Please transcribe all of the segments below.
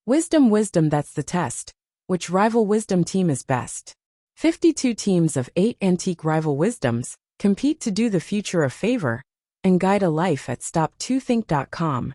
Wisdom, wisdom, that's the test. Which rival wisdom team is best? 52 teams of 8 antique rival wisdoms compete to do the future a favor and guide a life at stop2think.com.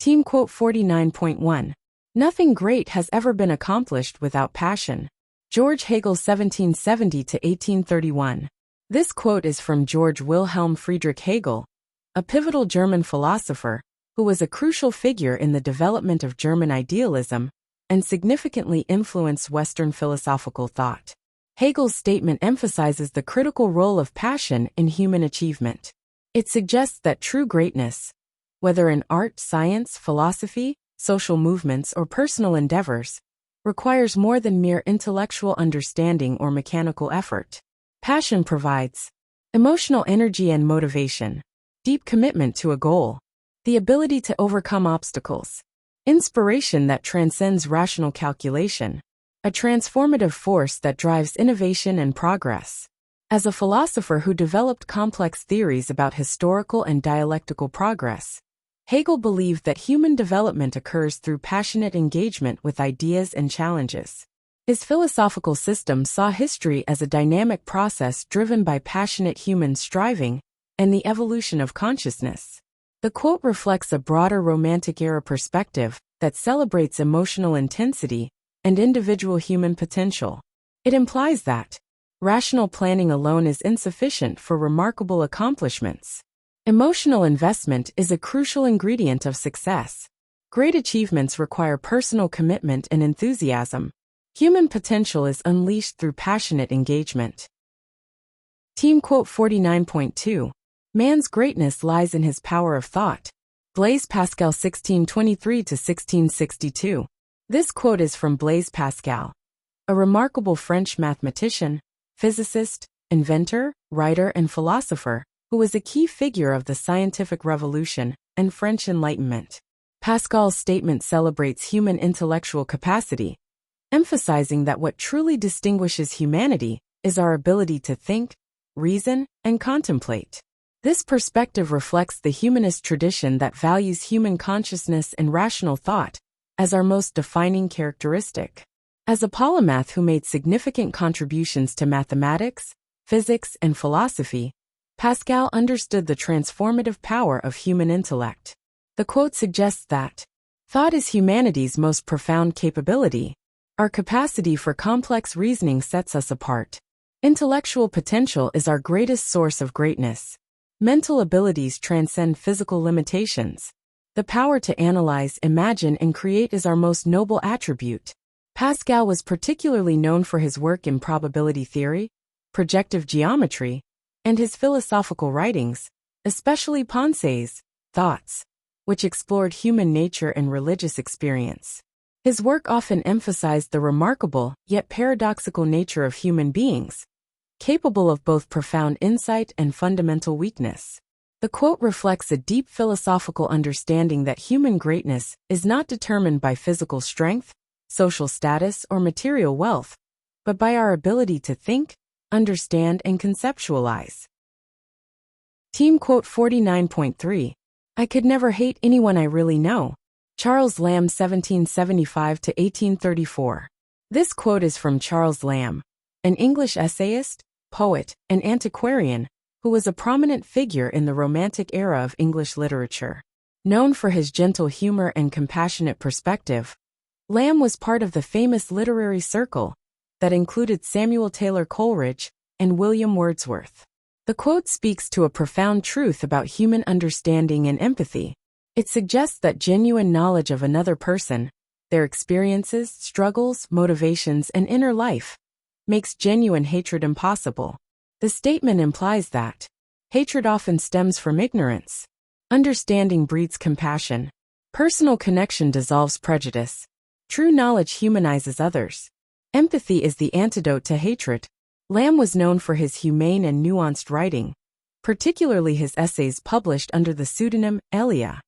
Team quote 49.1. Nothing great has ever been accomplished without passion. Georg Hegel 1770 to 1831. This quote is from Georg Wilhelm Friedrich Hegel, a pivotal German philosopher who was a crucial figure in the development of German idealism and significantly influenced Western philosophical thought. Hegel's statement emphasizes the critical role of passion in human achievement. It suggests that true greatness, whether in art, science, philosophy, social movements, or personal endeavors, requires more than mere intellectual understanding or mechanical effort. Passion provides emotional energy and motivation, deep commitment to a goal, the ability to overcome obstacles, inspiration that transcends rational calculation, a transformative force that drives innovation and progress. As a philosopher who developed complex theories about historical and dialectical progress, Hegel believed that human development occurs through passionate engagement with ideas and challenges. His philosophical system saw history as a dynamic process driven by passionate human striving and the evolution of consciousness. The quote reflects a broader Romantic-era perspective that celebrates emotional intensity and individual human potential. It implies that rational planning alone is insufficient for remarkable accomplishments. Emotional investment is a crucial ingredient of success. Great achievements require personal commitment and enthusiasm. Human potential is unleashed through passionate engagement. Team quote 49.2. Man's greatness lies in his power of thought. Blaise Pascal 1623 to 1662. This quote is from Blaise Pascal, a remarkable French mathematician, physicist, inventor, writer, and philosopher who was a key figure of the scientific revolution and French Enlightenment. Pascal's statement celebrates human intellectual capacity, emphasizing that what truly distinguishes humanity is our ability to think, reason, and contemplate. This perspective reflects the humanist tradition that values human consciousness and rational thought as our most defining characteristic. As a polymath who made significant contributions to mathematics, physics, and philosophy, Pascal understood the transformative power of human intellect. The quote suggests that thought is humanity's most profound capability. Our capacity for complex reasoning sets us apart. Intellectual potential is our greatest source of greatness. Mental abilities transcend physical limitations. The power to analyze, imagine, and create is our most noble attribute. Pascal was particularly known for his work in probability theory, projective geometry, and his philosophical writings, especially Pensées, Thoughts, which explored human nature and religious experience. His work often emphasized the remarkable yet paradoxical nature of human beings, capable of both profound insight and fundamental weakness. The quote reflects a deep philosophical understanding that human greatness is not determined by physical strength, social status, or material wealth, but by our ability to think, understand, and conceptualize. Team quote 49.3. I could never hate anyone I really know. Charles Lamb 1775 to 1834. This quote is from Charles Lamb, an English essayist, poet, and antiquarian who was a prominent figure in the Romantic era of English literature. Known for his gentle humor and compassionate perspective, Lamb was part of the famous literary circle that included Samuel Taylor Coleridge and William Wordsworth. The quote speaks to a profound truth about human understanding and empathy. It suggests that genuine knowledge of another person, their experiences, struggles, motivations, and inner life, makes genuine hatred impossible. The statement implies that hatred often stems from ignorance. Understanding breeds compassion. Personal connection dissolves prejudice. True knowledge humanizes others. Empathy is the antidote to hatred. Lamb was known for his humane and nuanced writing, particularly his essays published under the pseudonym Elia.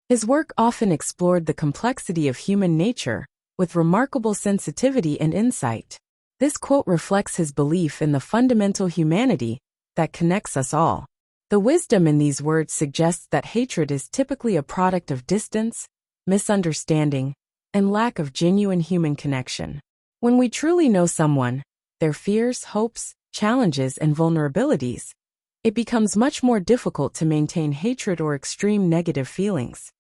His work often explored the complexity of human nature, with remarkable sensitivity and insight. This quote reflects his belief in the fundamental humanity that connects us all. The wisdom in these words suggests that hatred is typically a product of distance, misunderstanding, and lack of genuine human connection. When we truly know someone, their fears, hopes, challenges, and vulnerabilities, it becomes much more difficult to maintain hatred or extreme negative feelings.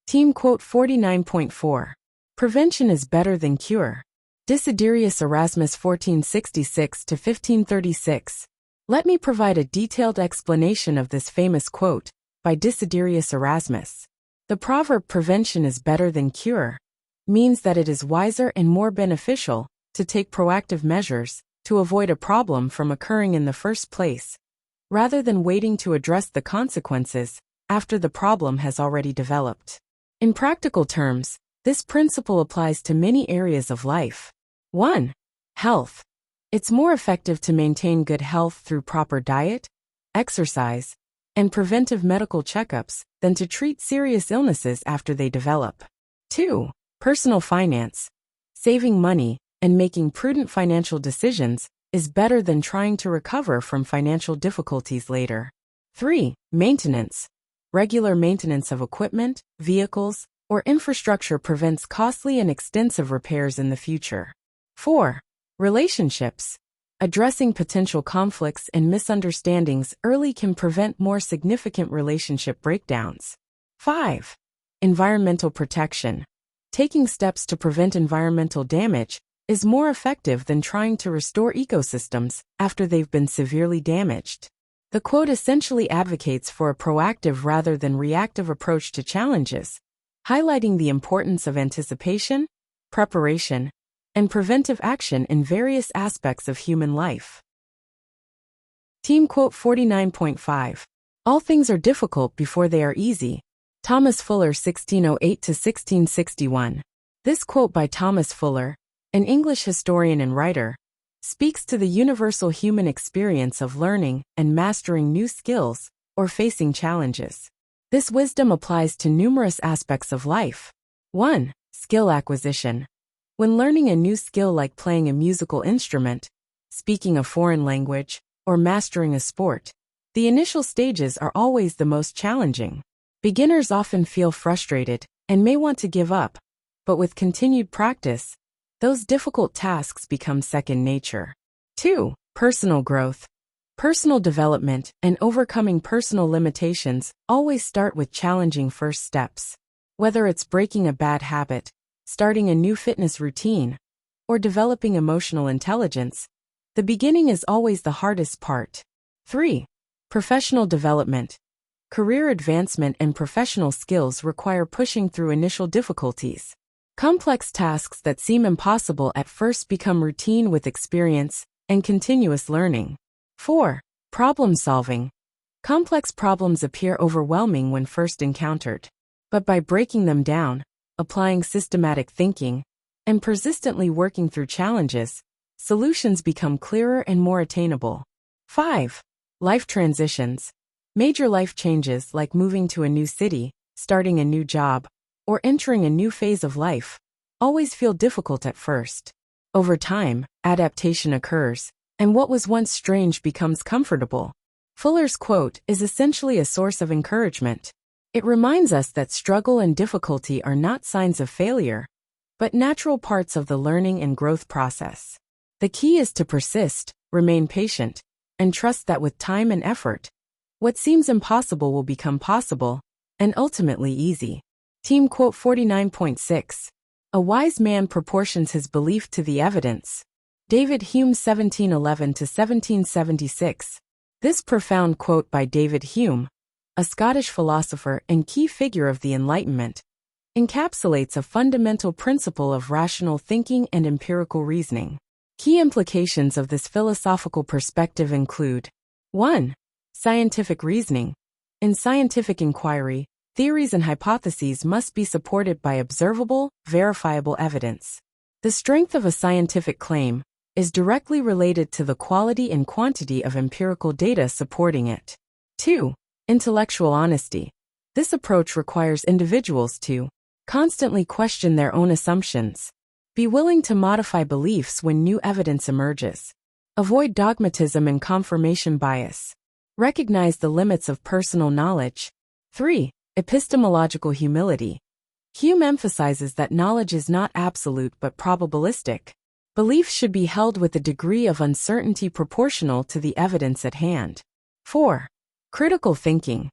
Team quote 49.4. Prevention is better than cure. Desiderius Erasmus 1466–1536. Let me provide a detailed explanation of this famous quote by Desiderius Erasmus. The proverb "prevention is better than cure" means that it is wiser and more beneficial to take proactive measures to avoid a problem from occurring in the first place, rather than waiting to address the consequences after the problem has already developed. In practical terms, this principle applies to many areas of life. 1. Health. It's more effective to maintain good health through proper diet, exercise, and preventive medical checkups than to treat serious illnesses after they develop. 2. Personal finance. Saving money and making prudent financial decisions is better than trying to recover from financial difficulties later. 3. Maintenance. Regular maintenance of equipment, vehicles, or infrastructure prevents costly and extensive repairs in the future. 4. Relationships. Addressing potential conflicts and misunderstandings early can prevent more significant relationship breakdowns. 5. Environmental protection. Taking steps to prevent environmental damage is more effective than trying to restore ecosystems after they've been severely damaged. The quote essentially advocates for a proactive rather than reactive approach to challenges, highlighting the importance of anticipation, preparation, and preventive action in various aspects of human life. Team quote 49.5. All things are difficult before they are easy. Thomas Fuller 1608–1661. This quote by Thomas Fuller, an English historian and writer, speaks to the universal human experience of learning and mastering new skills or facing challenges. This wisdom applies to numerous aspects of life. 1. Skill acquisition. When learning a new skill like playing a musical instrument, speaking a foreign language, or mastering a sport, the initial stages are always the most challenging. Beginners often feel frustrated and may want to give up, but with continued practice, those difficult tasks become second nature. 2. Personal growth. Personal development and overcoming personal limitations always start with challenging first steps. Whether it's breaking a bad habit, starting a new fitness routine, or developing emotional intelligence, the beginning is always the hardest part. 3. Professional development. Career advancement and professional skills require pushing through initial difficulties. Complex tasks that seem impossible at first become routine with experience and continuous learning. 4. Problem solving. Complex problems appear overwhelming when first encountered, but by breaking them down, applying systematic thinking, and persistently working through challenges, solutions become clearer and more attainable. 5. Life transitions. Major life changes like moving to a new city, starting a new job, or entering a new phase of life always feel difficult at first. Over time, adaptation occurs, and what was once strange becomes comfortable. Fuller's quote is essentially a source of encouragement. It reminds us that struggle and difficulty are not signs of failure, but natural parts of the learning and growth process. The key is to persist, remain patient, and trust that with time and effort, what seems impossible will become possible, and ultimately easy. Team quote 49.6. A wise man proportions his belief to the evidence. David Hume 1711–1776. This profound quote by David Hume, a Scottish philosopher and key figure of the Enlightenment, encapsulates a fundamental principle of rational thinking and empirical reasoning. Key implications of this philosophical perspective include: 1. Scientific reasoning. In scientific inquiry, theories and hypotheses must be supported by observable, verifiable evidence. The strength of a scientific claim is directly related to the quality and quantity of empirical data supporting it. 2. Intellectual honesty. This approach requires individuals to constantly question their own assumptions, be willing to modify beliefs when new evidence emerges, avoid dogmatism and confirmation bias, recognize the limits of personal knowledge. 3. Epistemological humility. Hume emphasizes that knowledge is not absolute but probabilistic. Beliefs should be held with a degree of uncertainty proportional to the evidence at hand. 4. Critical thinking.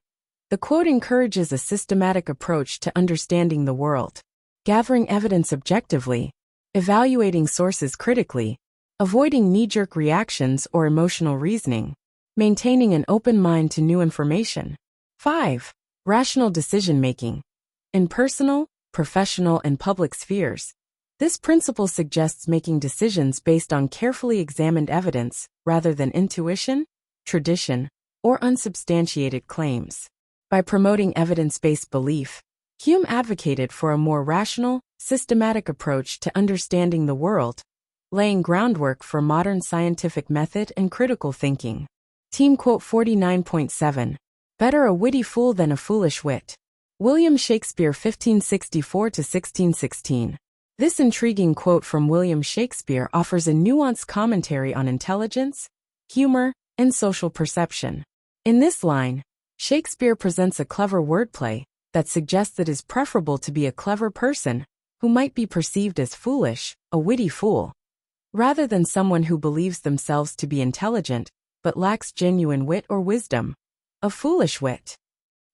The quote encourages a systematic approach to understanding the world, gathering evidence objectively, evaluating sources critically, avoiding knee-jerk reactions or emotional reasoning, maintaining an open mind to new information. 5. Rational decision-making. In personal, professional, and public spheres, this principle suggests making decisions based on carefully examined evidence rather than intuition, tradition, or unsubstantiated claims. By promoting evidence-based belief, Hume advocated for a more rational, systematic approach to understanding the world, laying groundwork for modern scientific method and critical thinking. Team quote 49.7. Better a witty fool than a foolish wit. William Shakespeare 1564–1616. This intriguing quote from William Shakespeare offers a nuanced commentary on intelligence, humor, and social perception. In this line, Shakespeare presents a clever wordplay that suggests it is preferable to be a clever person who might be perceived as foolish, a witty fool, rather than someone who believes themselves to be intelligent but lacks genuine wit or wisdom, a foolish wit.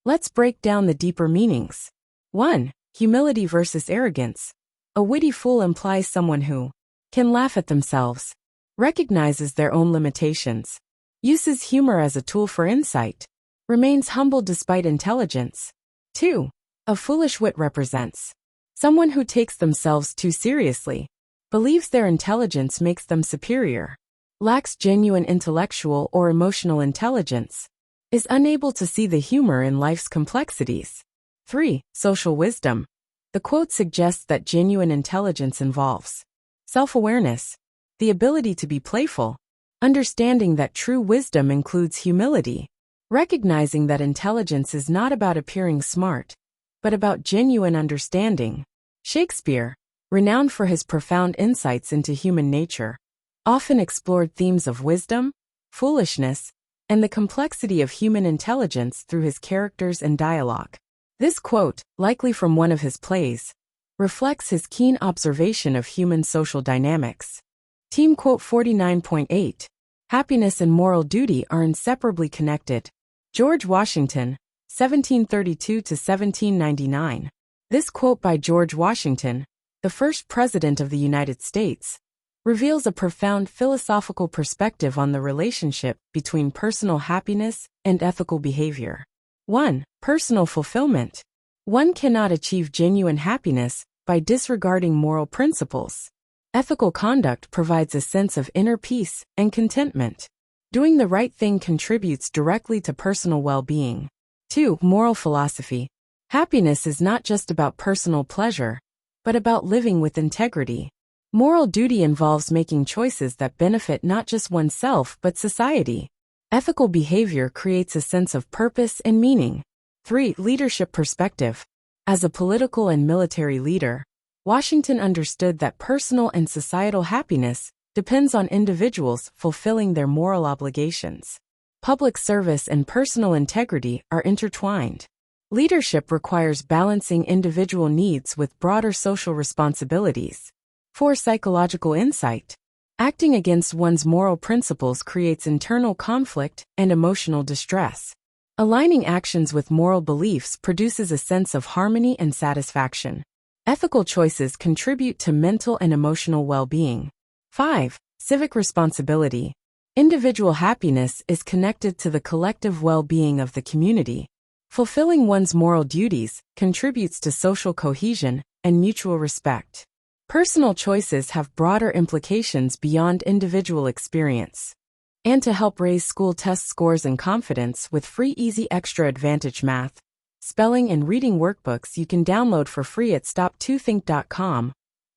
Let's break down the deeper meanings. 1. Humility versus arrogance. A witty fool implies someone who can laugh at themselves, recognizes their own limitations, uses humor as a tool for insight, remains humble despite intelligence. 2. A foolish wit represents someone who takes themselves too seriously, believes their intelligence makes them superior, lacks genuine intellectual or emotional intelligence, is unable to see the humor in life's complexities. 3. Social wisdom. The quote suggests that genuine intelligence involves self-awareness, the ability to be playful, understanding that true wisdom includes humility, recognizing that intelligence is not about appearing smart, but about genuine understanding. Shakespeare, renowned for his profound insights into human nature, often explored themes of wisdom, foolishness, and the complexity of human intelligence through his characters and dialogue. This quote, likely from one of his plays, reflects his keen observation of human social dynamics. Team quote 49.8. Happiness and moral duty are inseparably connected. George Washington, 1732–1799. This quote by George Washington, the first President of the United States, reveals a profound philosophical perspective on the relationship between personal happiness and ethical behavior. 1. Personal fulfillment. One cannot achieve genuine happiness by disregarding moral principles. Ethical conduct provides a sense of inner peace and contentment. Doing the right thing contributes directly to personal well-being. 2. Moral philosophy. Happiness is not just about personal pleasure, but about living with integrity. Moral duty involves making choices that benefit not just oneself but society. Ethical behavior creates a sense of purpose and meaning. 3. Leadership perspective. As a political and military leader, Washington understood that personal and societal happiness depends on individuals fulfilling their moral obligations. Public service and personal integrity are intertwined. Leadership requires balancing individual needs with broader social responsibilities. 4. Psychological insight. Acting against one's moral principles creates internal conflict and emotional distress. Aligning actions with moral beliefs produces a sense of harmony and satisfaction. Ethical choices contribute to mental and emotional well-being. 5. Civic responsibility. Individual happiness is connected to the collective well-being of the community. Fulfilling one's moral duties contributes to social cohesion and mutual respect. Personal choices have broader implications beyond individual experience. And to help raise school test scores and confidence with free Easy Extra Advantage Math, spelling and reading workbooks you can download for free at stop2think.com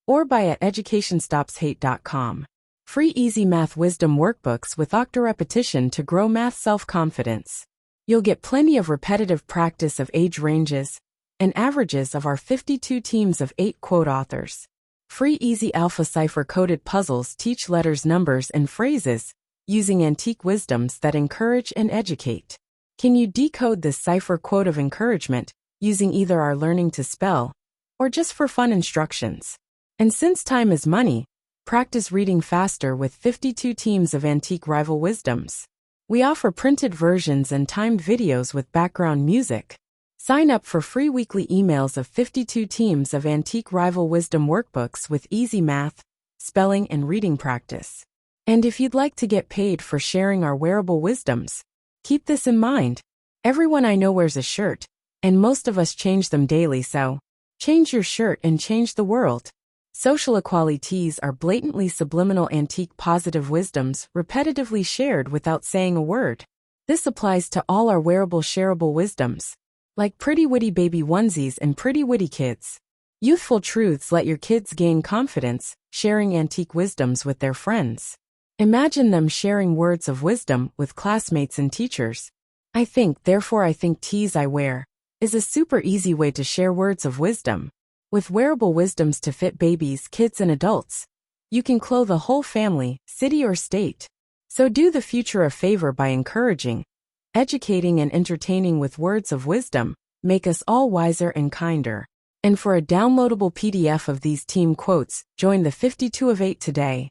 or buy at educationstopshate.com. Free Easy Math Wisdom Workbooks with octo repetition to grow math self-confidence. You'll get plenty of repetitive practice of age ranges and averages of our 52 teams of 8 quote authors. Free easy alpha cipher-coded puzzles teach letters, numbers, and phrases using antique wisdoms that encourage and educate. Can you decode this cipher quote of encouragement using either our learning to spell or just for fun instructions? And since time is money, practice reading faster with 52 teams of antique rival wisdoms. We offer printed versions and timed videos with background music. Sign up for free weekly emails of 52 teams of antique rival wisdom workbooks with easy math, spelling, and reading practice. And if you'd like to get paid for sharing our wearable wisdoms, keep this in mind. Everyone I know wears a shirt, and most of us change them daily, so change your shirt and change the world. Social equalities are blatantly subliminal antique positive wisdoms repetitively shared without saying a word. This applies to all our wearable shareable wisdoms, like Pretty Witty Baby Onesies and Pretty Witty Kids. Youthful truths let your kids gain confidence, sharing antique wisdoms with their friends. Imagine them sharing words of wisdom with classmates and teachers. I think, therefore I think tees I wear is a super easy way to share words of wisdom. With wearable wisdoms to fit babies, kids, and adults, you can clothe a whole family, city, or state. So do the future a favor by encouraging, educating, and entertaining with words of wisdom. Make us all wiser and kinder. And for a downloadable PDF of these team quotes, join the 52 of 8 today.